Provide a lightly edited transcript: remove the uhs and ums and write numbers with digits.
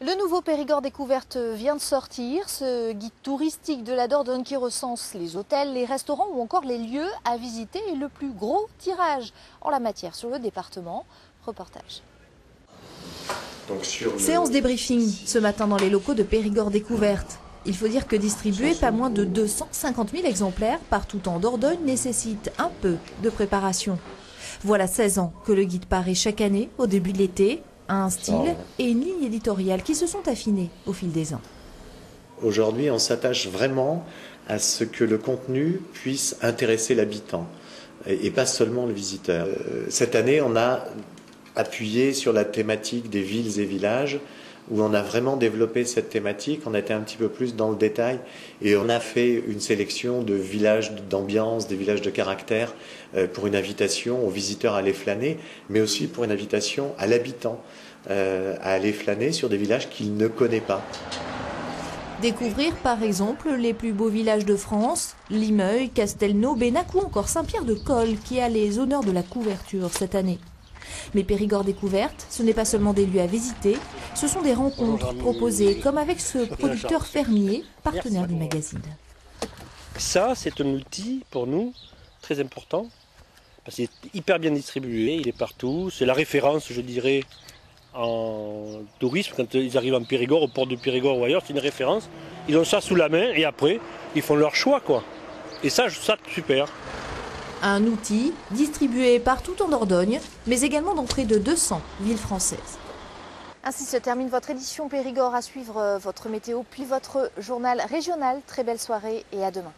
Le nouveau Périgord Découverte vient de sortir, ce guide touristique de la Dordogne qui recense les hôtels, les restaurants ou encore les lieux à visiter et le plus gros tirage en la matière sur le département. Reportage. Séance débriefing ce matin dans les locaux de Périgord Découverte. Il faut dire que distribuer pas moins de 250 000 exemplaires partout en Dordogne nécessite un peu de préparation. Voilà 16 ans que le guide paraît chaque année au début de l'été. Un style et une ligne éditoriale qui se sont affinés au fil des ans. Aujourd'hui, on s'attache vraiment à ce que le contenu puisse intéresser l'habitant et pas seulement le visiteur. Cette année, on a appuyé sur la thématique des villes et villages où on a vraiment développé cette thématique, on a été un petit peu plus dans le détail et on a fait une sélection de villages d'ambiance, des villages de caractère pour une invitation aux visiteurs à aller flâner, mais aussi pour une invitation à l'habitant à aller flâner sur des villages qu'il ne connaît pas. Découvrir par exemple les plus beaux villages de France, Limeuil, Castelnau, Bénac ou encore Saint-Pierre-de-Coll qui a les honneurs de la couverture cette année. Mais Périgord Découverte, ce n'est pas seulement des lieux à visiter, ce sont des rencontres proposées, comme avec ce producteur fermier, partenaire du magazine. Ça, c'est un outil pour nous très important, parce qu'il est hyper bien distribué, il est partout, c'est la référence, je dirais, en tourisme, quand ils arrivent en Périgord, au port de Périgord ou ailleurs, c'est une référence, ils ont ça sous la main et après, ils font leur choix, quoi. Et ça super. Un outil distribué partout en Dordogne, mais également dans près de 200 villes françaises. Ainsi se termine votre édition Périgord. À suivre votre météo, puis votre journal régional. Très belle soirée et à demain.